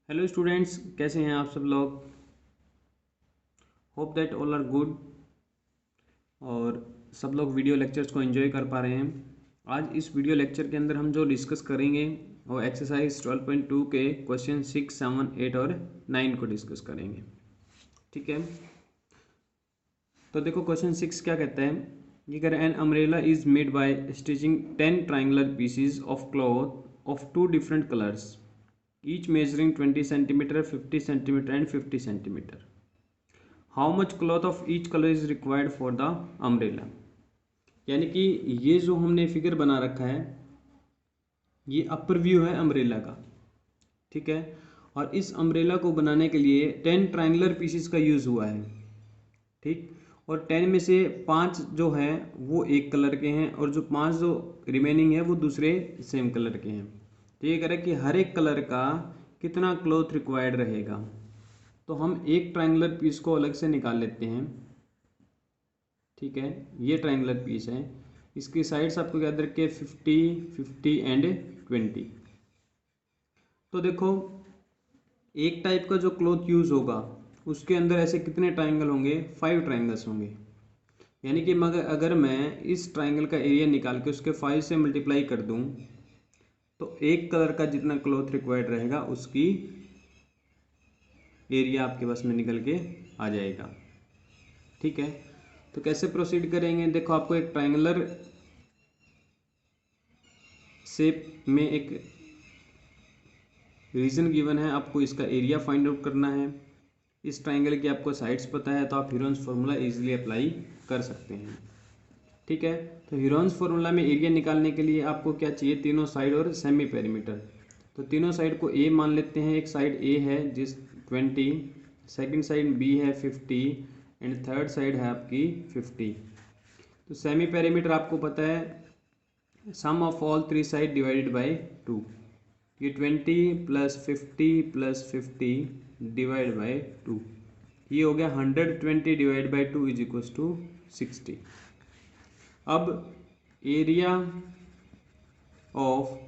Hello students, कैसे हैं आप सब लोग। Hope that all are good. और सब लोग वीडियो लेक्चर्स को एंजॉय कर पा रहे हैं। आज इस वीडियो लेक्चर के अंदर हम जो डिस्कस करेंगे वो एक्सरसाइज 12.2 के क्वेश्चन 6, 7, 8 और 9 को डिस्कस करेंगे। ठीक है, तो देखो क्वेश्चन 6 क्या कहता है। ये कह रहा है an umbrella is made by stitching 10 triangular PCs of cloth of 2 different colours, each measuring 20 centimeter, 50 centimeter and 50 centimeter. How much cloth of each color is required for the umbrella? यानी कि ये जो हमने फिगर बना रखा है ये अपर view है अम्ब्रेला का। ठीक है, और इस अम्ब्रेला को बनाने के लिए 10 ट्रायंगुलर पीसेस का यूज़ हुआ है। ठीक, और 10 में से 5 जो हैं वो एक कलर के हैं और जो 5 जो रिमेनिंग है वो दूसरे सेम कलर के हैं। तो ये कह रहा है कि हर एक कलर का कितना क्लॉथ रिक्वायर्ड रहेगा। तो हम एक ट्रायंगुलर पीस को अलग से निकाल लेते हैं। ठीक है, ये ट्रायंगुलर पीस है, इसकी साइड्स आपको याद रखिए 50, 50 एंड 20। तो देखो एक टाइप का जो क्लॉथ यूज़ होगा उसके अंदर ऐसे कितने ट्रायंगल होंगे, 5 ट्रायंगल्स होंगे। यानी कि मगर अगर मैं इस ट्रायंगल का एरिया निकाल के उसके 5 से मल्टीप्लाई कर दूं तो एक कलर का जितना क्लॉथ रिक्वायर्ड रहेगा उसकी एरिया आपके पास में निकल के आ जाएगा। ठीक है, तो कैसे प्रोसीड करेंगे। देखो आपको एक ट्रायंगुलर शेप में एक रीजन गिवन है, आपको इसका एरिया फाइंड आउट करना है। इस ट्रायंगल की आपको साइड्स पता है तो आप हीरोन्स फार्मूला इजीली अप्लाई कर सकते हैं। ठीक है, तो हीरोन्स फार्मूला में एरिया निकालने के लिए आपको क्या चाहिए, तीनों साइड और सेमी पेरीमीटर। तो तीनों साइड को ए मान लेते हैं। एक साइड ए है जिस 20, सेकंड साइड बी है 50 एंड थर्ड साइड है आपकी 50। तो सेमी पेरीमीटर आपको पता है sum of all 3 side divided by 2। ये 20 प्लस 50 प्लस 50 डिवाइड बाय 2, ये हो गया 120 divide by 2 is equal to 60। अब area of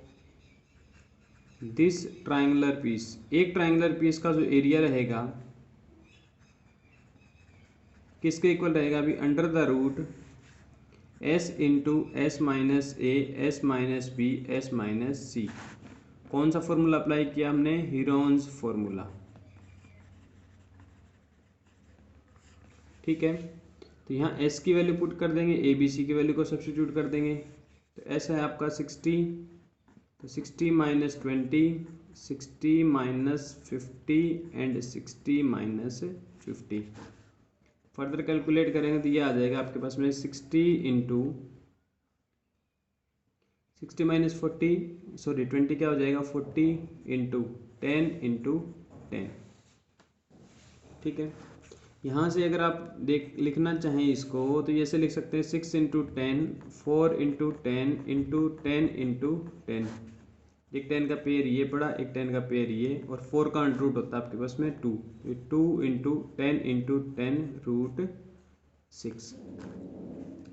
this triangular piece, एक ट्रायंगुलर पीस का जो एरिया रहेगा किसके इक्वल रहेगा, अभी under the root S into S minus A S minus b s minus c. कौन सा फॉर्मूला अप्लाई किया हमने, हीरोन्स फॉर्मूला। ठीक है, तो यहाँ एस की वैल्यू पुट कर देंगे, ए बी सी की वैल्यू को सब्स्टिट्यूट कर देंगे। तो एस है आपका 60, तो 60 minus 20, 60 minus 50 and 60 minus 50। Further calculate करेंगे तो ये आ जाएगा आपके पास में 60 इंटू 60 माइनस 40, सॉरी 20 क्या हो जाएगा 40 इंटू 10 इंटू 10। ठीक है, यहाँ से अगर आप लिखना चाहें इसको तो ये ऐसे लिख सकते हैं 6 इंटू 10, 4 इंटू 10 इंटू 10 इंटू 10। एक 10 का पेयर ये पड़ा, एक 10 का पेयर ये, और 4 का अंडर रूट होता है आपके पास में 2। 2 इंटू 10 इंटू 10 रूट 6।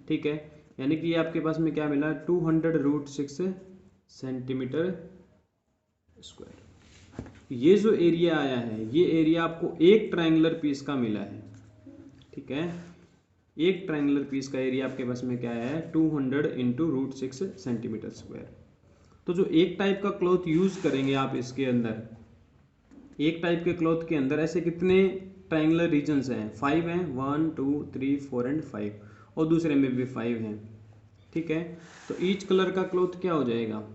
ठीक है, यानी कि ये आपके पास में क्या मिला, 200 रूट 6 सेंटीमीटर स्क्वायर। ये जो एरिया आया है ये एरिया आपको एक ट्रायंगुलर पीस का मिला है। ठीक है, एक ट्रायंगुलर पीस का एरिया आपके पास में क्या है, 200 इंटू रूट 6 सेंटीमीटर स्क्वायर। तो जो एक टाइप का क्लॉथ यूज करेंगे आप इसके अंदर, एक टाइप के क्लॉथ के अंदर ऐसे कितने ट्रायंगुलर रीजन्स हैं, 5 हैं, 1 2 3 4 एंड 5, और दूसरे में भी 5 हैं। ठीक है, तो ईच कलर का क्लॉथ क्या हो जाएगा,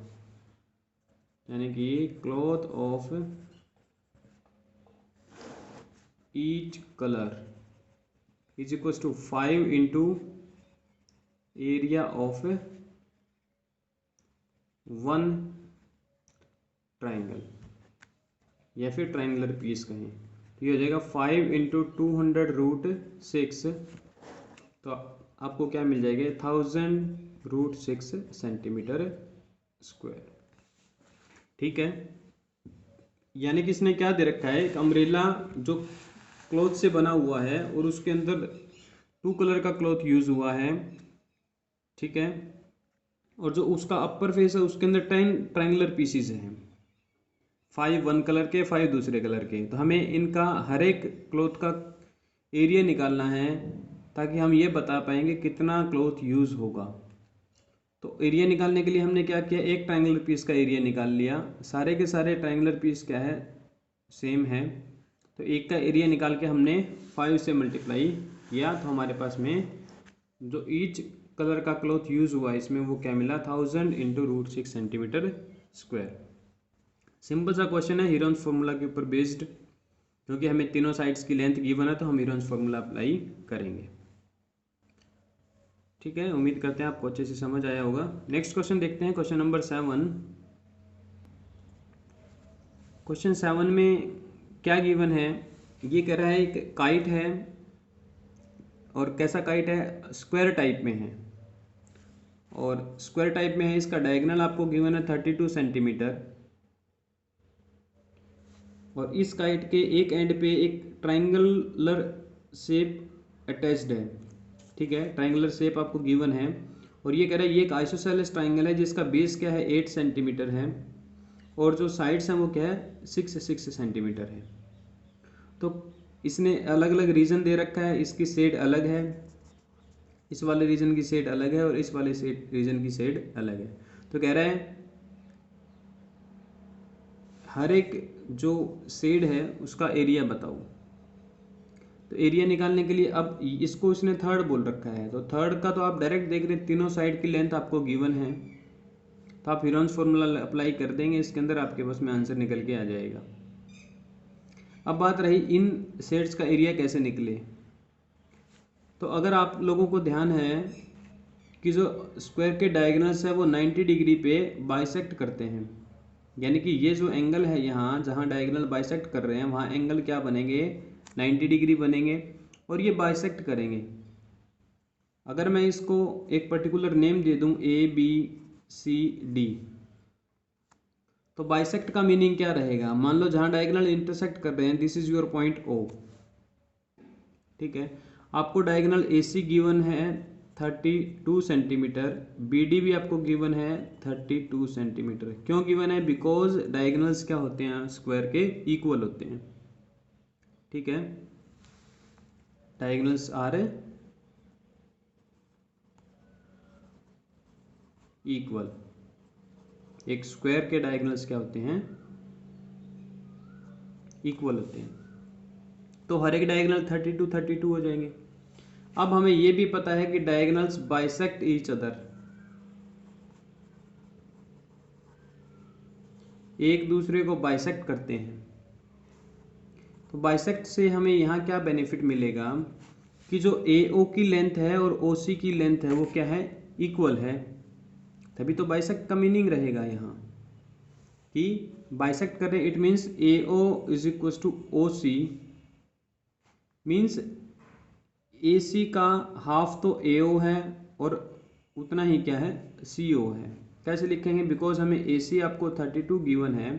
यानी कि cloth of each colour is equal to 5 into area of 1 triangle या फिर ट्राइंगुलर पीस कहें। तो ये हो जाएगा 5 इंटू 200 रूट 6, तो आपको क्या मिल जाएगा 1000 रूट 6 सेंटीमीटर स्क्वायर। ठीक है, यानी कि इसने क्या दे रखा है, एक अम्ब्रेला जो क्लॉथ से बना हुआ है और उसके अंदर 2 कलर का क्लॉथ यूज हुआ है। ठीक है, और जो उसका अपर फेस है उसके अंदर 10 ट्रायंगुलर पीसीज हैं। 5 वन कलर के, 5 दूसरे कलर के। तो हमें इनका हर एक क्लॉथ का एरिया निकालना है ताकि हम ये बता पाएंगे कितना क्लॉथ यूज़ होगा। तो एरिया निकालने के लिए हमने क्या किया, एक ट्रायंगुलर पीस का एरिया निकाल लिया। सारे के सारे ट्रायंगुलर पीस क्या है, सेम है। तो एक का एरिया निकाल के हमने 5 से मल्टीप्लाई किया, तो हमारे पास में जो ईच कलर का क्लॉथ यूज़ हुआ इसमें वो क्या मिला, 1000 इंटू √6 सेंटीमीटर स्क्वायर। सिंपल सा क्वेश्चन है, हीरोन्स फार्मूला के ऊपर बेस्ड, क्योंकि हमें तीनों साइड्स की लेंथ गिवन है तो हम हीरोन्स फार्मूला अप्लाई करेंगे। ठीक है, उम्मीद करते हैं आपको अच्छे से समझ आया होगा। नेक्स्ट क्वेश्चन देखते हैं, क्वेश्चन नंबर 7। क्वेश्चन 7 में क्या गिवन है, ये कह रहा है एक काइट है, और कैसा काइट है, स्क्वायर टाइप में है, और स्क्वायर टाइप में है। इसका डायगोनल आपको गिवन है 32 सेंटीमीटर, और इस काइट के एक एंड पे एक ट्रायंगुलर शेप अटैच्ड है। ठीक है, ट्रायंगुलर शेप आपको गिवन है, और ये कह रहा है ये एक आइसोसेलेस ट्रायंगल है जिसका बेस क्या है, 8 सेंटीमीटर है, और जो साइड्स हैं वो क्या है, 6 सेंटीमीटर है। तो इसने अलग अलग रीजन दे रखा है, इसकी शेड अलग है, इस वाले रीजन की शेड अलग है, और इस वाले रीजन की शेड अलग है। तो कह रहा है हर एक जो शेड है उसका एरिया बताओ। तो एरिया निकालने के लिए अब इसको इसने थर्ड बोल रखा है, तो थर्ड का तो आप डायरेक्ट देख रहे हैं, तीनों साइड की लेंथ आपको गिवन है, तो आप हीरोन्स फार्मूला अप्लाई कर देंगे, इसके अंदर आपके पास में आंसर निकल के आ जाएगा। अब बात रही इन शेड्स का एरिया कैसे निकले। तो अगर आप लोगों को ध्यान है कि जो स्क्वायर के डायगोनल्स है वो 90 डिग्री पे बाइसेक्ट करते हैं, यानी कि ये जो एंगल है यहाँ जहाँ डायगोनल बाइसेक्ट कर रहे हैं वहाँ एंगल क्या बनेंगे, 90 डिग्री बनेंगे, और ये बाइसेक्ट करेंगे। अगर मैं इसको एक पर्टिकुलर नेम दे दूँ ABCD, तो बाइसेक्ट का मीनिंग क्या रहेगा, मान लो जहाँ डायगोनल इंटरसेक्ट कर रहे हैं this is your point O। ठीक है, आपको डायगोनल AC गिवन है 32 सेंटीमीटर, BD भी आपको गिवन है 32 सेंटीमीटर। क्यों गिवन है, बिकॉज डायगोनल्स क्या होते हैं, स्क्वायर के इक्वल होते हैं। ठीक है, डायगोनल्स आर इक्वल, एक स्क्वायर के डायगोनल्स क्या होते हैं, इक्वल होते हैं। तो हर एक डायगोनल 32 हो जाएंगे। अब हमें यह भी पता है कि डायगोनल्स बाइसेक्ट ईच अदर, एक दूसरे को बाइसेक्ट करते हैं। तो बाइसेक्ट से हमें यहाँ क्या बेनिफिट मिलेगा कि जो AO की लेंथ है और OC की लेंथ है वो क्या है, इक्वल है, तभी तो बाइसेक्ट का मीनिंग रहेगा यहाँ कि बाइसेक्ट कर रहे, it means AO is equal to OC, means AC का हाफ तो AO है और उतना ही क्या है, CO है। कैसे लिखेंगे, बिकॉज हमें AC आपको 32 गिवन है,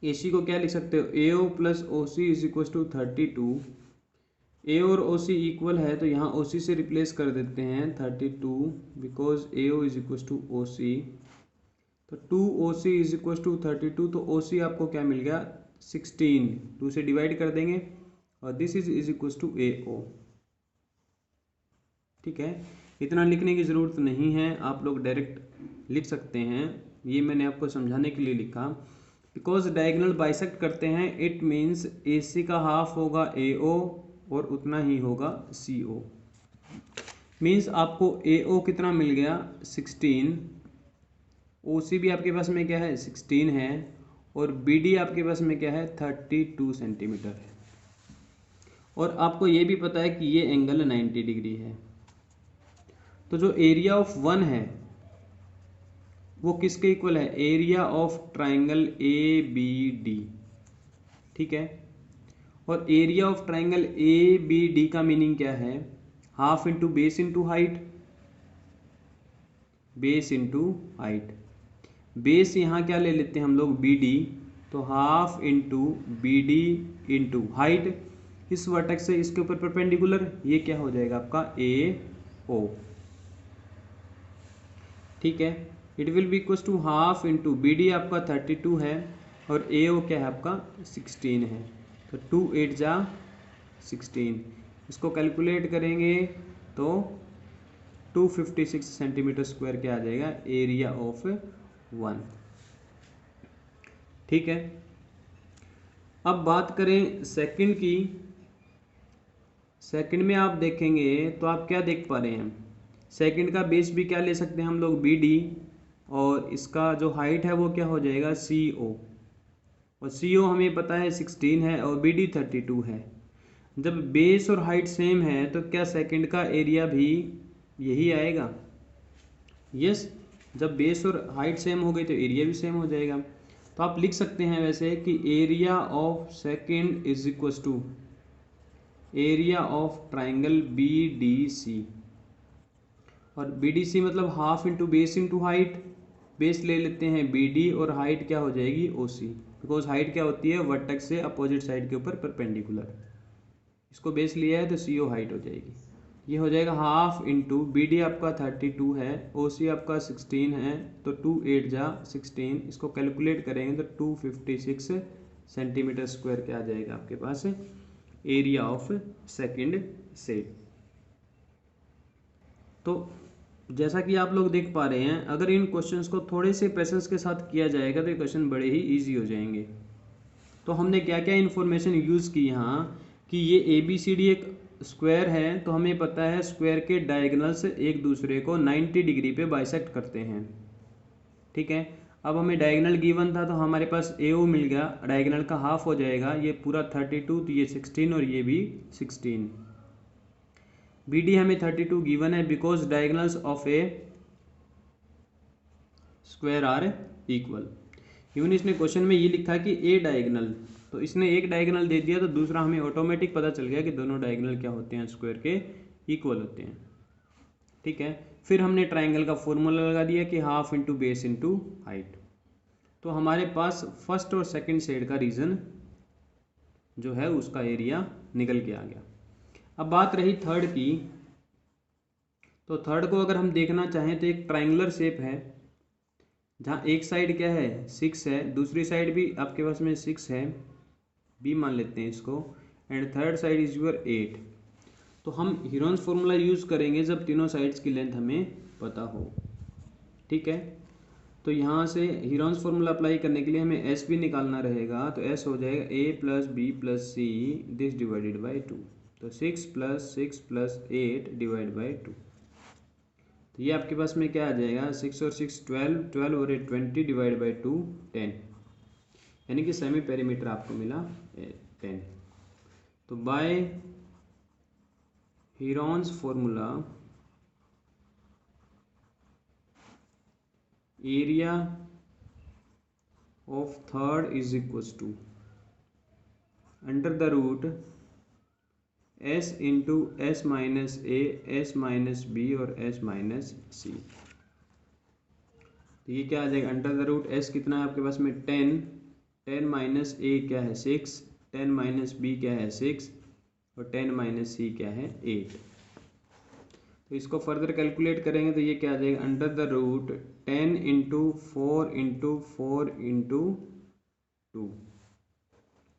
AC को क्या लिख सकते हो, AO plus OC is equal to 32। A और OC इक्वल है तो यहाँ OC से रिप्लेस कर देते हैं 32, because AO is equal to OC। तो 2OC इज इक्वल टू 32, तो OC आपको क्या मिल गया, 16, 2 से डिवाइड कर देंगे, और this is equal to AO। ठीक है, इतना लिखने की ज़रूरत नहीं है, आप लोग डायरेक्ट लिख सकते हैं, ये मैंने आपको समझाने के लिए लिखा। बिकॉज डायगोनल बाइसेक्ट करते हैं, इट मीन्स AC का हाफ होगा AO और उतना ही होगा CO। मीन्स आपको AO कितना मिल गया, 16, OC भी आपके पास में क्या है, 16 है, और BD आपके पास में क्या है, 32 सेंटीमीटर है। और आपको ये भी पता है कि ये एंगल 90 डिग्री है। तो जो एरिया ऑफ वन है वो किसके इक्वल है, एरिया ऑफ ट्राइंगल ABD। ठीक है, और एरिया ऑफ ट्राइंगल ABD का मीनिंग क्या है, half into base into height, base into height. Base यहाँ क्या ले लेते हैं हम लोग, BD, तो half into BD into height, इस वर्टेक्स से इसके ऊपर परपेंडिकुलर, ये क्या हो जाएगा आपका AO। ठीक है, it will be equal to half into B D आपका 32 है और ए ओ क्या है आपका 16 है, तो 2 8 जा 16, इसको कैलकुलेट करेंगे तो 256 सेंटीमीटर स्क्वायर क्या आ जाएगा एरिया ऑफ 1। ठीक है, अब बात करें सेकंड की। सेकंड में आप देखेंगे तो आप क्या देख पा रहे हैं, सेकंड का बेस भी क्या ले सकते हैं हम लोग बी डी, और इसका जो हाइट है वो क्या हो जाएगा सी ओ, और सी ओ हमें पता है 16 है और बी डी 32 है। जब बेस और हाइट सेम है तो क्या सेकंड का एरिया भी यही आएगा? यस, जब बेस और हाइट सेम हो गई तो एरिया भी सेम हो जाएगा। तो आप लिख सकते हैं वैसे कि area of second is equal to area of triangle B D C, और बी डी सी मतलब half into base into height, base ले लेते हैं बी डी और हाइट क्या हो जाएगी ओ सी, बिकॉज हाइट क्या होती है वर्टेक्स से अपोजिट साइड के ऊपर परपेंडिकुलर, इसको बेस लिया है तो सी ओ हाइट हो जाएगी। ये हो जाएगा हाफ इंटू बी डी आपका 32 है, ओ सी आपका 16 है, तो 2 8 जा 16, इसको कैलकुलेट करेंगे तो 256 सेंटीमीटर स्क्वायर क्या आ जाएगा आपके पास एरिया ऑफ सेकंड सेट। तो जैसा कि आप लोग देख पा रहे हैं, अगर इन क्वेश्चंस को थोड़े से पेशेंस के साथ किया जाएगा तो ये क्वेश्चन बड़े ही इजी हो जाएंगे। तो हमने क्या क्या इन्फॉर्मेशन यूज़ की यहाँ कि ये ए बी सी डी एक स्क्वायर है, तो हमें पता है स्क्वायर के डायगोनल्स एक दूसरे को 90 डिग्री पे बाइसेक्ट करते हैं। ठीक है, अब हमें डायगोनल गिवन था तो हमारे पास ए ओ मिल गया, डायगोनल का हाफ हो जाएगा, ये पूरा 32 तो ये 16 और ये भी 16। बी डी हमें 32 गिवन है because diagonals of a square are equal. Even इसने क्वेश्चन में ये लिखा कि ए डायगोनल, तो इसने एक डायगोनल दे दिया तो दूसरा हमें ऑटोमेटिक पता चल गया कि दोनों डायगोनल क्या होते हैं स्क्वायर के इक्वल होते हैं। ठीक है, फिर हमने ट्राइंगल का फॉर्मूला लगा दिया कि half into base into height, तो हमारे पास फर्स्ट और सेकंड साइड का रीजन जो है उसका एरिया निकल के आ गया। अब बात रही थर्ड की, तो थर्ड को अगर हम देखना चाहें तो एक ट्राइंगुलर शेप है जहाँ एक साइड क्या है 6 है, दूसरी साइड भी आपके पास में 6 है, बी मान लेते हैं इसको, and third side is your 8। तो हम हीरोन्स फॉर्मूला यूज़ करेंगे जब तीनों साइड्स की लेंथ हमें पता हो। ठीक है, तो यहाँ से हीरोन्स फॉर्मूला अप्लाई करने के लिए हमें एस भी निकालना रहेगा, तो एस हो जाएगा a plus b plus c this divided by 2, तो 6 प्लस 6 प्लस 8 डिवाइड बाई 2, तो ये आपके पास में क्या आ जाएगा 6 और 6 12, 12 और 8 20 डिवाइड बाई 2 10, यानी कि सेमी पेरीमीटर आपको मिला 10। तो by Heron's formula area of third is equal to under the root S into S minus A, S minus B और एस माइनस सी। तो ये क्या आ जाएगा अंडर द रूट एस कितना है आपके पास में 10, 10 माइनस ए क्या है 6, 10 माइनस बी क्या है 6 और 10 माइनस सी क्या है 8। तो इसको फर्दर कैलकुलेट करेंगे तो ये क्या आ जाएगा under the root 10 into 4 into 4 into 2।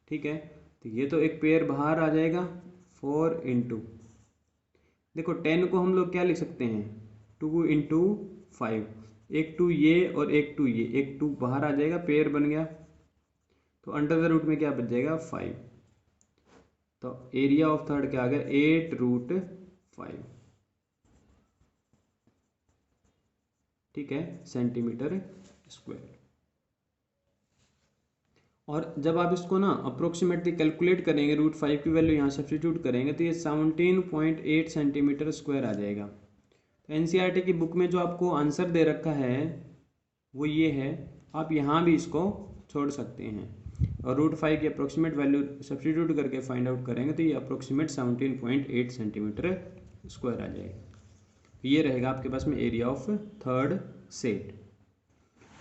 ठीक है, तो ये तो एक पेयर बाहर आ जाएगा 4 इंटू, देखो 10 को हम लोग क्या लिख सकते हैं 2 इंटू 5, एक 2 ये और एक 2 ये, एक 2 बाहर आ जाएगा पेयर बन गया, तो अंडर द रूट में क्या बच जाएगा 5, तो एरिया ऑफ थर्ड क्या आ गया 8 रूट 5। ठीक है, सेंटीमीटर स्क्वायर। और जब आप इसको ना अप्रोक्सीमेटली कैलकुलेट करेंगे रूट 5 की वैल्यू यहाँ सब्स्टिट्यूट करेंगे तो ये 17.8 सेंटीमीटर स्क्वायर आ जाएगा। तो एनसीईआरटी की बुक में जो आपको आंसर दे रखा है वो ये है, आप यहाँ भी इसको छोड़ सकते हैं और रूट 5 की अप्रोक्सीमेट वैल्यू सब्स्टिट्यूट करके फाइंड आउट करेंगे तो ये अप्रोक्सीमेट 17.8 सेंटीमीटर स्क्वायर आ जाएगा। ये रहेगा आपके पास में एरिया ऑफ थर्ड सेट।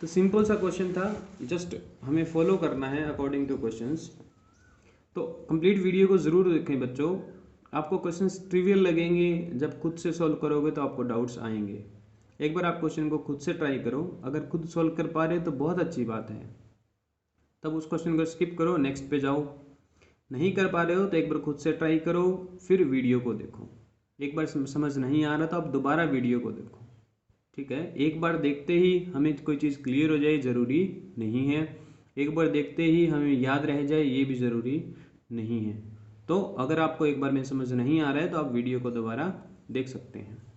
तो सिंपल सा क्वेश्चन था, जस्ट हमें फॉलो करना है अकॉर्डिंग टू क्वेश्चंस। तो कंप्लीट वीडियो को ज़रूर देखें बच्चों, आपको क्वेश्चंस ट्रिवियल लगेंगे, जब खुद से सॉल्व करोगे तो आपको डाउट्स आएंगे। एक बार आप क्वेश्चन को खुद से ट्राई करो, अगर खुद सॉल्व कर पा रहे हो तो बहुत अच्छी बात है, तब उस क्वेश्चन को स्किप करो, नेक्स्ट पे जाओ। नहीं कर पा रहे हो तो एक बार खुद से ट्राई करो, फिर वीडियो को देखो। एक बार समझ नहीं आ रहा तो आप दोबारा वीडियो को देखो, ठीक है। एक बार देखते ही हमें कोई चीज़ क्लियर हो जाए ज़रूरी नहीं है, एक बार देखते ही हमें याद रह जाए ये भी ज़रूरी नहीं है। तो अगर आपको एक बार में समझ नहीं आ रहा है तो आप वीडियो को दोबारा देख सकते हैं।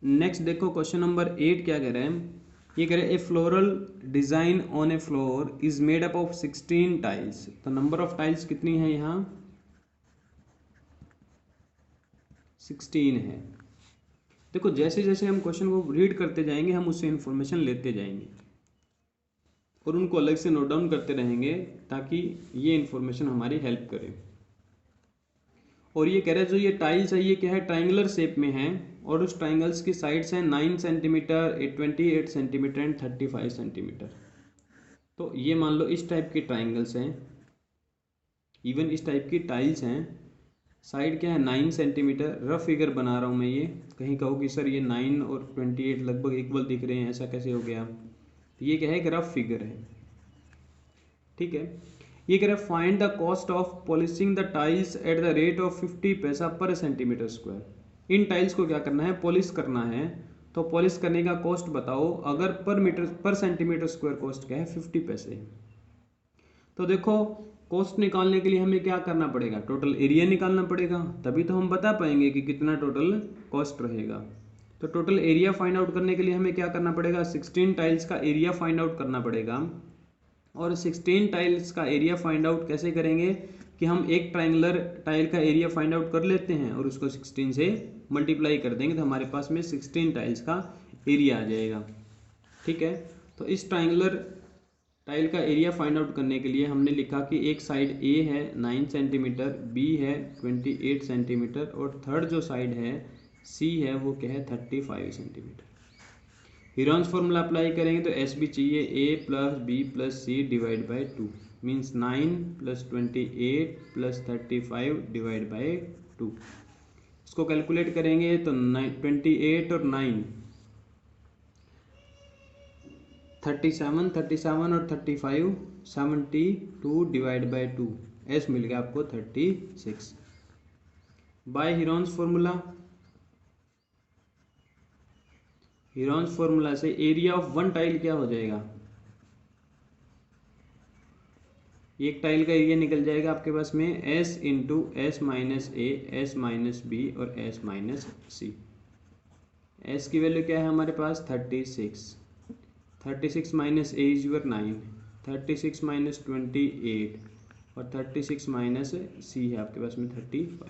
नेक्स्ट देखो क्वेश्चन नंबर 8 क्या कह रहे हैं। ये कह रहे हैं a floral design on a floor is made up of 16 tiles. तो नंबर ऑफ टाइल्स कितनी है यहाँ, 16 है। देखो जैसे जैसे हम क्वेश्चन को रीड करते जाएंगे हम उससे इंफॉर्मेशन लेते जाएंगे और उनको अलग से नोट डाउन करते रहेंगे ताकि ये इंफॉर्मेशन हमारी हेल्प करे। और ये कह रहे हैं जो ये टाइल्स है ये क्या है, ट्राइंगुलर शेप में है और उस ट्राइंगल्स की साइड्स हैं 9 सेंटीमीटर, 28 सेंटीमीटर एंड 35 सेंटीमीटर। तो ये मान लो इस टाइप के ट्राइंगल्स हैं, इवन इस टाइप की टाइल्स हैं। साइड क्या है 9 सेंटीमीटर, रफ फिगर बना रहा हूँ मैं ये, कहीं कहो कि सर ये 9 और 28 लगभग इक्वल दिख रहे हैं, ऐसा कैसे हो गया। तो ये क्या है, एक रफ फिगर है, ठीक है। ये कह रहा है find the cost of polishing the tiles at the rate of 50 पैसा पर सेंटीमीटर स्क्वायर। इन टाइल्स को क्या करना है, पॉलिश करना है। तो पॉलिश करने का कॉस्ट बताओ, अगर पर सेंटीमीटर स्क्वायर कॉस्ट क्या है 50 पैसे। तो देखो कॉस्ट निकालने के लिए हमें क्या करना पड़ेगा, टोटल एरिया निकालना पड़ेगा, तभी तो हम बता पाएंगे कि कितना टोटल कॉस्ट रहेगा। तो टोटल एरिया फाइंड आउट करने के लिए हमें क्या करना पड़ेगा, 16 टाइल्स का एरिया फाइंड आउट करना पड़ेगा। और 16 टाइल्स का एरिया फाइंड आउट कैसे करेंगे कि हम एक ट्रायंगुलर टाइल का एरिया फाइंड आउट कर लेते हैं और उसको 16 से मल्टीप्लाई कर देंगे तो हमारे पास में 16 टाइल्स का एरिया आ जाएगा, ठीक है। तो इस ट्रायंगुलर टाइल का एरिया फाइंड आउट करने के लिए हमने लिखा कि एक साइड ए है 9 सेंटीमीटर, बी है 28 सेंटीमीटर और थर्ड जो साइड है सी है वो क्या है 35 सेंटीमीटर। हीरोन्स फॉर्मूला अप्लाई करेंगे तो एस बी चाहिए a plus b plus c divide by 2 means 9 plus 28 plus 35 divide by 2। इसको कैलकुलेट करेंगे तो 28 और 9 37, 37 और 35 72 डिवाइड बाई 2, एस मिल गया आपको 36। By Heron's formula, Heron's formula से एरिया ऑफ वन टाइल क्या हो जाएगा, एक टाइल का एरिया निकल जाएगा आपके पास में एस इंटू एस माइनस ए, एस माइनस बी और एस माइनस सी। एस की वैल्यू क्या है हमारे पास 36, 36 minus A is your 9, 36 minus 28 और 36 माइनस सी है आपके पास में 35।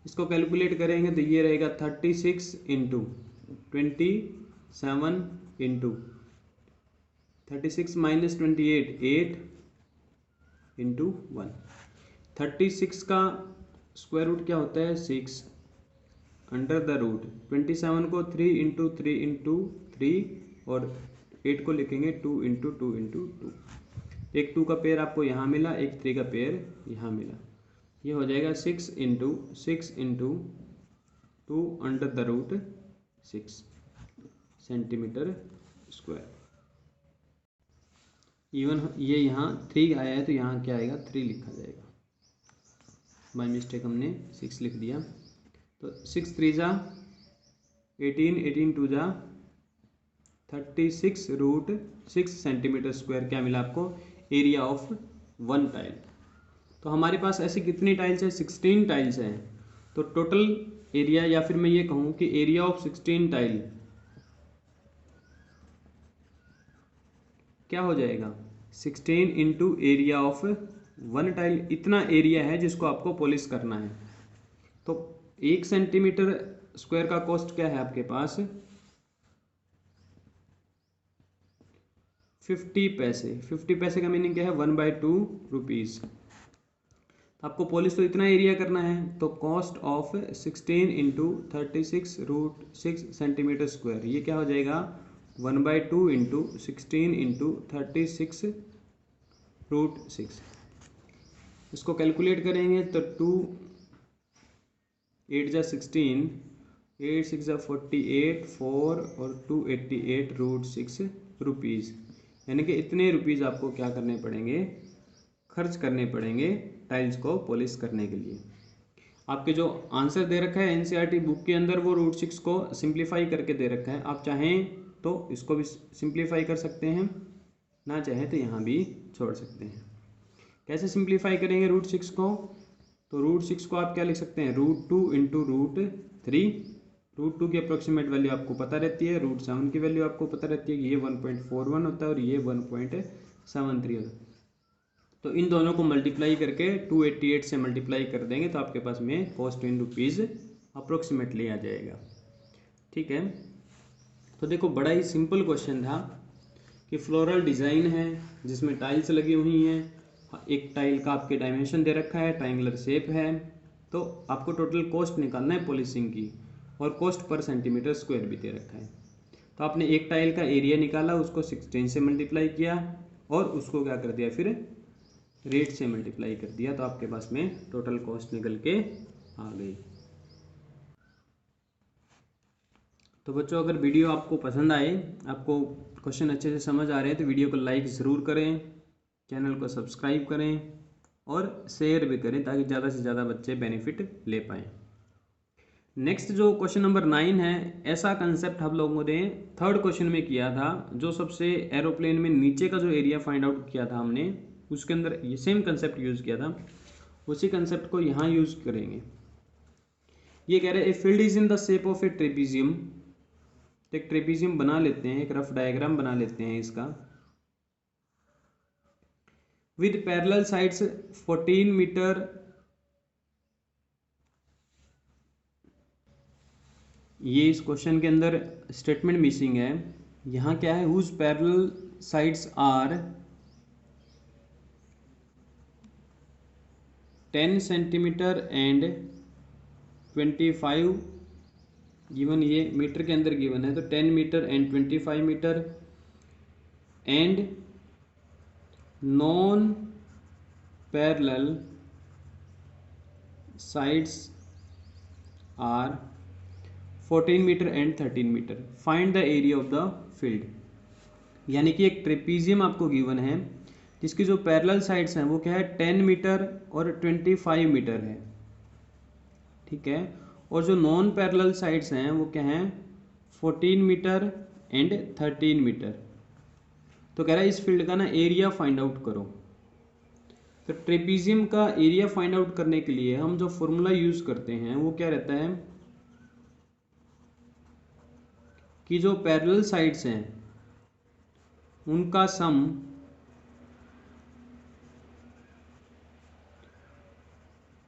इसको कैलकुलेट करेंगे तो ये रहेगा 36 इंटू 27 इंटू 36 माइनस 28 8 इंटू 1। 36 का स्क्वायर रूट क्या होता है 6 अंडर द रूट 27 को 3 इंटू 3 इंटू 3 और 8 को लिखेंगे 2 इंटू 2 इंटू 2। एक 2 का पेयर आपको यहाँ मिला, एक 3 का पेयर यहाँ मिला, ये हो जाएगा 6 into 6 into 2 under the root 6 centimetre square. Even ये यहाँ 3 आया है तो यहाँ क्या आएगा 3 लिखा जाएगा, बाय मिस्टेक हमने 6 लिख दिया। तो 6 3 जा 18, 18 2 जा 36 रूट 6 सेंटीमीटर स्क्वायर क्या मिला आपको, एरिया ऑफ वन टाइल। तो हमारे पास ऐसी कितनी टाइल्स है 16 टाइल्स हैं। तो टोटल एरिया या फिर मैं ये कहूँ कि एरिया ऑफ 16 टाइल क्या हो जाएगा 16 into area of one tile, इतना एरिया है जिसको आपको पॉलिश करना है। तो 1 सेंटीमीटर स्क्वायर का कॉस्ट क्या है आपके पास 50 पैसे। 50 पैसे का मीनिंग क्या है 1/2 रुपीज़। आपको पॉलिश तो इतना एरिया करना है तो cost of 16 into 36 root 6 centimetre square, ये क्या हो जाएगा 1/2 इंटू 16 इंटू 36 रूट 6। इसको कैलकुलेट करेंगे तो 2 8 जा 16, 8 6 जा 48, 4 और 288 √6 रुपीज़। यानी कि इतने रुपीज़ आपको क्या करने पड़ेंगे, खर्च करने पड़ेंगे टाइल्स को पॉलिश करने के लिए। आपके जो आंसर दे रखा है एनसीईआरटी बुक के अंदर वो √6 को सिंप्लीफाई करके दे रखा है। आप चाहें तो इसको भी सिंप्लीफाई कर सकते हैं, ना चाहें तो यहाँ भी छोड़ सकते हैं। कैसे सिंप्लीफाई करेंगे √6 को, तो √6 को आप क्या लिख सकते हैं, √2 इंटू √3। √2 की अप्रोक्सीमेट वैल्यू आपको पता रहती है, √7 की वैल्यू आपको पता रहती है कि ये 1.41 होता है और ये 1.73 होता है। तो इन दोनों को मल्टीप्लाई करके 288 से मल्टीप्लाई कर देंगे तो आपके पास में कॉस्ट इन रुपीज़ अप्रोक्सीमेटली आ जाएगा। ठीक है, तो देखो बड़ा ही सिंपल क्वेश्चन था कि फ्लोरल डिज़ाइन है जिसमें टाइल्स लगी हुई हैं, एक टाइल का आपके डायमेंशन दे रखा है, ट्राइंगुलर शेप है, तो आपको टोटल कॉस्ट निकालना है पॉलिशिंग की, और कॉस्ट पर सेंटीमीटर स्क्वायर भी दे रखा है। तो आपने एक टाइल का एरिया निकाला, उसको 16 से मल्टीप्लाई किया और उसको क्या कर दिया, फिर रेट से मल्टीप्लाई कर दिया, तो आपके पास में टोटल कॉस्ट निकल के आ गई। तो बच्चों अगर वीडियो आपको पसंद आए, आपको क्वेश्चन अच्छे से समझ आ रहे हैं, तो वीडियो को लाइक ज़रूर करें, चैनल को सब्सक्राइब करें और शेयर भी करें ताकि ज़्यादा से ज़्यादा बच्चे बेनिफिट ले पाएँ। नेक्स्ट जो क्वेश्चन नंबर 9 है, ऐसा कंसेप्ट हम लोगों ने थर्ड क्वेश्चन में किया था, जो सबसे एरोप्लेन में नीचे का जो एरिया फाइंड आउट किया था हमने, उसके अंदर ये सेम कंसेप्ट यूज़ किया था, उसी कंसेप्ट को यहाँ यूज़ करेंगे। ये कह रहे हैं a field is in the shape of A trapezium. तो एक ट्रेपीजियम बना लेते हैं, एक रफ डायग्राम बना लेते हैं इसका, विद पैरेलल साइड्स 14 मीटर। ये इस क्वेश्चन के अंदर स्टेटमेंट मिसिंग है। यहाँ क्या है, whose parallel sides are 10 centimetre and 25 given, ये मीटर के अंदर गिवन है, तो 10 metre and 25 metre, and non parallel sides are 14 metre and 13 metre. Find the area of the field. यानी कि एक ट्रेपीजियम आपको गिवन है जिसकी जो पैरेलल साइड्स हैं वो क्या है, 10 मीटर और 25 मीटर है, ठीक है, और जो नॉन पैरेलल साइड्स हैं वो क्या हैं, 14 मीटर एंड 13 मीटर। तो कह रहा है इस फील्ड का ना एरिया फाइंड आउट करो। तो ट्रेपीजियम का एरिया फाइंड आउट करने के लिए हम जो फॉर्मूला यूज करते हैं वो क्या रहता है कि जो पैरेलल साइड्स हैं उनका सम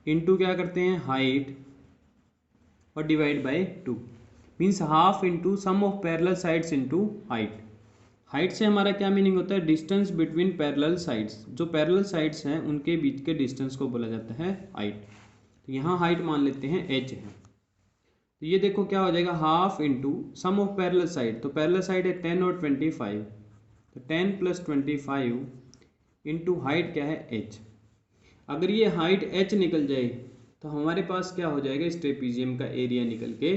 इनटू क्या करते हैं, हाइट, और divide by 2, means half into sum of parallel sides into height. Height से हमारा क्या मीनिंग होता है, डिस्टेंस बिटवीन पैरेलल साइड्स। जो पैरेलल साइड्स हैं उनके बीच के डिस्टेंस को बोला जाता है हाइट। तो यहाँ हाइट मान लेते हैं h है। तो ये देखो क्या हो जाएगा, half into sum of parallel side. तो पैरेलल साइड है 10 और 25, तो 10 + 25 इंटू हाइट क्या है h। अगर ये हाइट h निकल जाए तो हमारे पास क्या हो जाएगा, इस ट्रेपीजियम का एरिया निकल के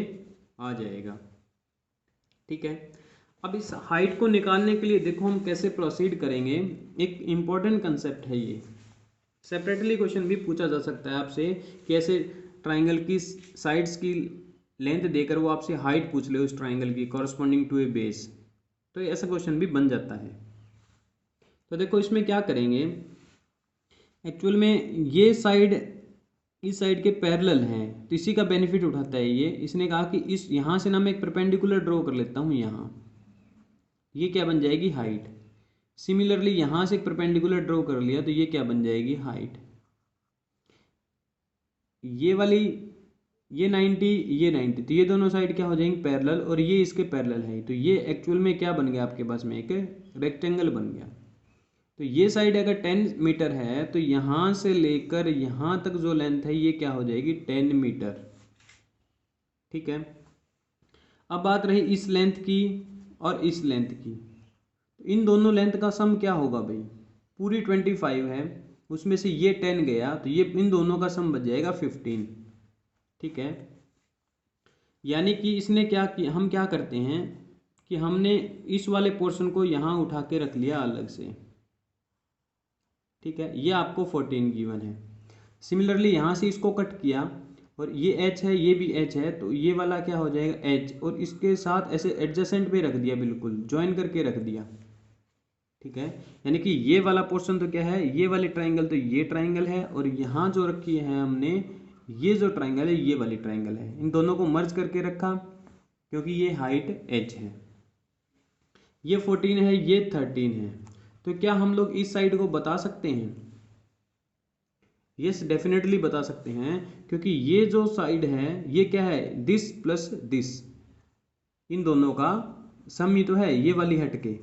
आ जाएगा। ठीक है, अब इस हाइट को निकालने के लिए देखो हम कैसे प्रोसीड करेंगे। एक इम्पॉर्टेंट कंसेप्ट है ये, सेपरेटली क्वेश्चन भी पूछा जा सकता है आपसे कि ऐसे ट्राइंगल की साइड्स की लेंथ देकर वो आपसे हाइट पूछ ले उस ट्राइंगल की कॉरस्पॉन्डिंग टू ए बेस, तो ऐसा क्वेश्चन भी बन जाता है। तो देखो इसमें क्या करेंगे, एक्चुअल में ये साइड इस साइड के पैरेलल हैं, तो इसी का बेनिफिट उठाता है ये। इसने कहा कि इस यहाँ से ना मैं एक परपेंडिकुलर ड्रॉ कर लेता हूँ, यहाँ ये क्या बन जाएगी, हाइट। सिमिलरली यहाँ से एक परपेंडिकुलर ड्रॉ कर लिया तो ये क्या बन जाएगी, हाइट। ये वाली ये 90 ये 90, तो ये दोनों साइड क्या हो जाएंगी, पैरेलल, और ये इसके पैरेलल है। तो ये एक्चुअल में क्या बन गया आपके पास में, एक रेक्टेंगल बन गया। तो ये साइड अगर 10 मीटर है तो यहाँ से लेकर यहाँ तक जो लेंथ है ये क्या हो जाएगी, 10 मीटर। ठीक है, अब बात रही इस लेंथ की और इस लेंथ की। तो इन दोनों लेंथ का सम क्या होगा भाई, पूरी 25 है, उसमें से ये 10 गया तो ये इन दोनों का सम बच जाएगा 15। ठीक है, यानी कि इसने क्या किया, हम क्या करते हैं कि हमने इस वाले पोर्शन को यहाँ उठा के रख लिया अलग से, ठीक है। ये आपको 14 गिवन है। सिमिलरली यहाँ से इसको कट किया और ये h है, ये भी h है, तो ये वाला क्या हो जाएगा h, और इसके साथ ऐसे एडजेसेंट पे रख दिया, बिल्कुल ज्वाइन करके रख दिया, ठीक है। यानी कि ये वाला पोर्शन तो क्या है, ये वाली ट्राइंगल तो ये ट्राइंगल है, और यहाँ जो रखी है हमने ये जो ट्राइंगल है ये वाली ट्राइंगल है। इन दोनों को मर्ज करके रखा क्योंकि ये हाइट h है, ये 14 है, ये 13 है। तो क्या हम लोग इस साइड को बता सकते हैं? यस, डेफिनेटली बता सकते हैं, क्योंकि ये जो साइड है ये क्या है, दिस प्लस दिस, इन दोनों का सम ही तो है। ये वाली हट के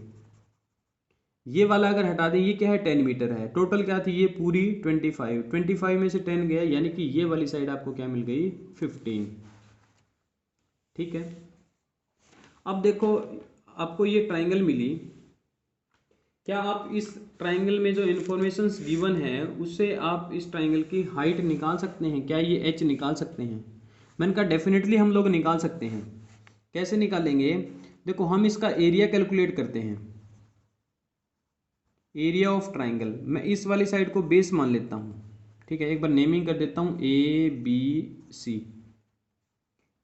ये वाला अगर हटा दें, ये क्या है 10 मीटर है। टोटल क्या थी ये पूरी 25 में से 10 गया, यानी कि ये वाली साइड आपको क्या मिल गई 15, ठीक है। अब देखो आपको ये ट्राइंगल मिली, क्या आप इस ट्राइंगल में जो इन्फॉर्मेशंस गिवन है उससे आप इस ट्राइंगल की हाइट निकाल सकते हैं? क्या ये h निकाल सकते हैं? मैंने कहा डेफिनेटली हम लोग निकाल सकते हैं। कैसे निकालेंगे? देखो हम इसका एरिया कैलकुलेट करते हैं, एरिया ऑफ ट्राइंगल। मैं इस वाली साइड को बेस मान लेता हूँ, ठीक है। एक बार नेमिंग कर देता हूँ ABC,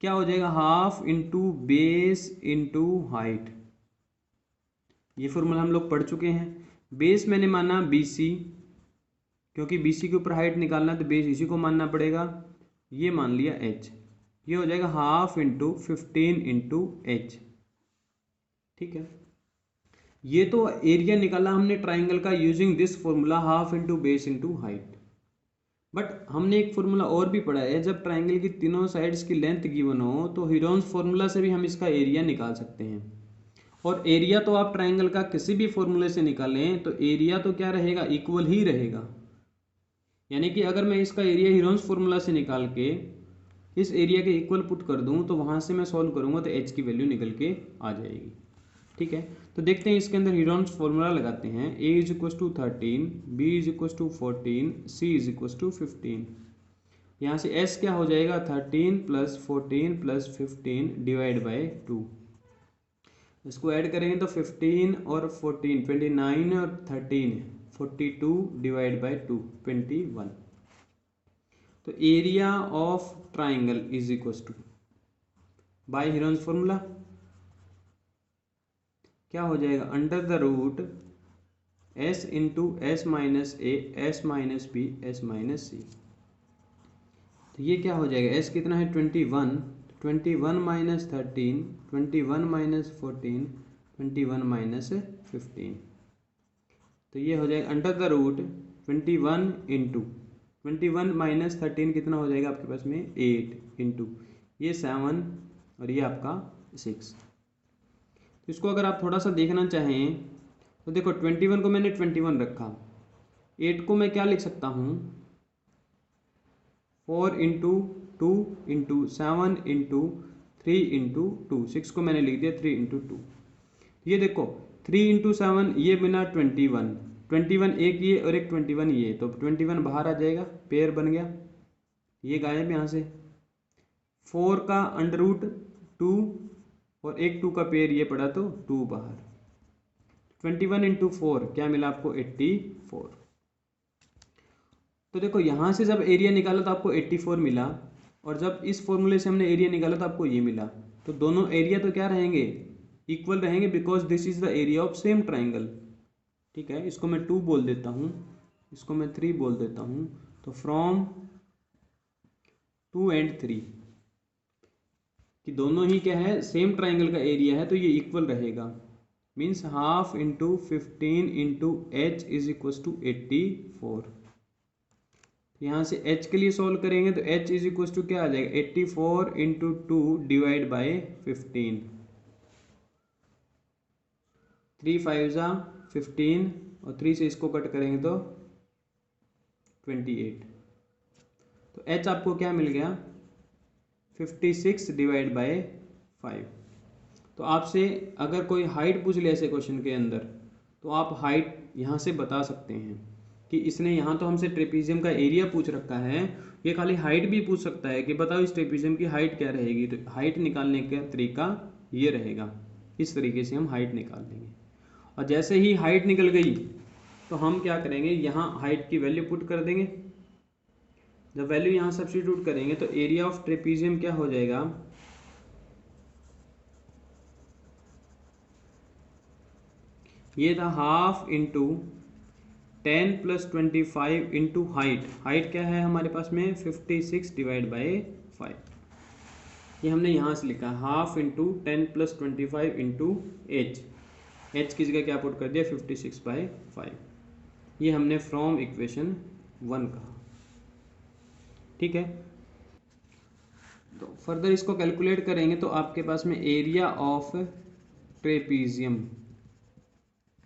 क्या हो जाएगा half into base into height. ये फॉर्मूला हम लोग पढ़ चुके हैं। बेस मैंने माना BC, क्योंकि BC के ऊपर हाइट निकालना तो बेस इसी को मानना पड़ेगा। ये मान लिया h, ये हो जाएगा हाफ इंटू 15 इंटू h, ठीक है। ये तो एरिया निकाला हमने ट्राइंगल का using this formula half into base into height. But हमने एक फॉर्मूला और भी पढ़ा है, जब ट्राइंगल की तीनों साइड्स की लेंथ गिवन हो तो हीरोन्स फॉर्मूला से भी हम इसका एरिया निकाल सकते हैं। और एरिया तो आप ट्राइंगल का किसी भी फॉर्मूले से निकालें तो एरिया तो क्या रहेगा, इक्वल ही रहेगा। यानी कि अगर मैं इसका एरिया हीरोन्स फॉर्मूला से निकाल के इस एरिया के इक्वल पुट कर दूं तो वहां से मैं सॉल्व करूंगा तो h की वैल्यू निकल के आ जाएगी, ठीक है। तो देखते हैं इसके अंदर हीरोन्स फॉर्मूला लगाते हैं। a is equal to 13, b is equal to 14, c is equal to 15। यहाँ से s क्या हो जाएगा 13 प्लस 14 प्लस 15 डिवाइड बाई 2। इसको ऐड करेंगे तो 15 और 14 29 और 13 42 डिवाइड बाई 2 21। तो area of triangle is equal to by Heron's formula क्या हो जाएगा, under the root s into S minus A S minus b s minus सी। तो ये क्या हो जाएगा, s कितना है 21, 21 माइनस 13, 21 माइनस 14, 21 माइनस 15। तो ये हो जाएगा under the root 21 into 21 minus 13 कितना हो जाएगा आपके पास में 8 इंटू ये 7 और ये आपका 6। तो इसको अगर आप थोड़ा सा देखना चाहें तो देखो 21 को मैंने 21 रखा, 8 को मैं क्या लिख सकता हूँ 4 इंटू 2 इंटू 7 इंटू 3 इंटू 2, 6 को मैंने लिख दिया 3 इंटू 2। ये देखो 3 इंटू 7 ये बना 21, 21 एक ये और एक 21 ये, तो 21 बाहर आ जाएगा, पेयर बन गया, ये गायब यहाँ से। 4 का अंडर रूट 2 और एक 2 का पेयर ये पड़ा तो 2 बाहर। 21 इंटू 4 क्या मिला आपको 84। तो देखो यहाँ से जब एरिया निकाला तो आपको 84 मिला, और जब इस फॉर्मूले से हमने एरिया निकाला तो आपको ये मिला। तो दोनों एरिया तो क्या रहेंगे, इक्वल रहेंगे, because this is the area of same triangle, ठीक है। इसको मैं 2 बोल देता हूँ, इसको मैं 3 बोल देता हूँ। तो फ्रॉम 2 and 3 कि दोनों ही क्या है सेम ट्राइंगल का एरिया है, तो ये इक्वल रहेगा। Means half into 15 into H is equal to 84। यहाँ से h के लिए सॉल्व करेंगे तो h इज इक्व टू क्या आ जाएगा 84 इंटू 2 डिवाइड बाई 15, 3 5 जा 15 और 3 से इसको कट करेंगे तो 28। तो h आपको क्या मिल गया 56 डिवाइड बाई 5। तो आपसे अगर कोई हाइट पूछ ले ऐसे क्वेश्चन के अंदर तो आप हाइट यहाँ से बता सकते हैं। कि इसने यहाँ तो हमसे ट्रेपीजियम का एरिया पूछ रखा है, ये खाली हाइट भी पूछ सकता है कि बताओ इस ट्रेपीजियम की हाइट क्या रहेगी। तो हाइट निकालने का तरीका ये रहेगा, इस तरीके से हम हाइट निकाल लेंगे। और जैसे ही हाइट निकल गई तो हम क्या करेंगे, यहाँ हाइट की वैल्यू पुट कर देंगे। जब वैल्यू यहाँ सब्स्टिट्यूट करेंगे तो एरिया ऑफ ट्रेपीजियम क्या हो जाएगा, ये था half into 10 + 25 into height. Height क्या है हमारे पास में 56 डिवाइड बाई 5। ये हमने यहाँ से लिखा half into 10 + 25 into H. H की जगह क्या पुट कर दिया 56/5। ये हमने फ्रॉम इक्वेशन 1 कहा। ठीक है, तो फर्दर इसको कैलकुलेट करेंगे तो आपके पास में एरिया ऑफ ट्रेपीजियम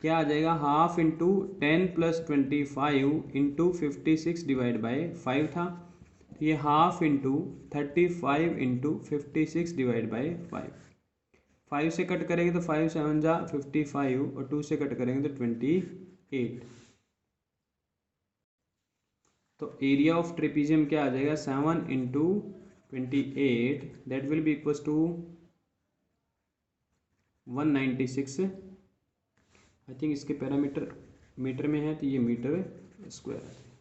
क्या आ जाएगा, half into 10 + 25 into 56 divide by 5 था। ये half into 35 into 56 divide by 5। 5 से कट करेंगे तो 5 7 जा 55 और 2 से कट करेंगे तो 28। तो एरिया ऑफ ट्रेपीजियम क्या आ जाएगा 7 into 28, that will be equal to 196। I think इसके पैरामीटर मीटर में है तो ये मीटर स्क्वायर है।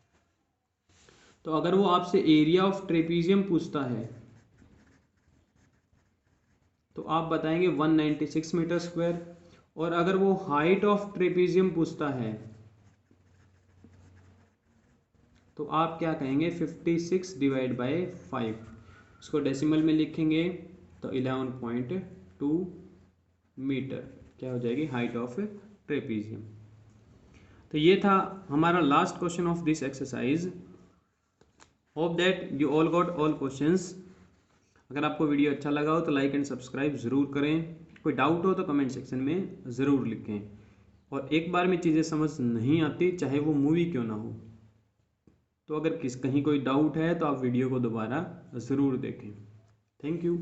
तो अगर वो आपसे एरिया ऑफ ट्रेपीजियम पूछता है तो आप बताएंगे 196 मीटर स्क्वायर, और अगर वो हाइट ऑफ ट्रेपीजियम पूछता है तो आप क्या कहेंगे 56 डिवाइड बाई 5। इसको डेसिमल में लिखेंगे तो 11.2 मीटर क्या हो जाएगी हाइट ऑफ ट्रेपीजियम। तो ये था हमारा last question of this exercise. Hope that you all got all questions. अगर आपको वीडियो अच्छा लगा हो तो लाइक एंड सब्सक्राइब ज़रूर करें। कोई डाउट हो तो कमेंट सेक्शन में ज़रूर लिखें। और एक बार में चीज़ें समझ नहीं आती चाहे वो मूवी क्यों ना हो, तो अगर कहीं कोई डाउट है तो आप वीडियो को दोबारा ज़रूर देखें। Thank you.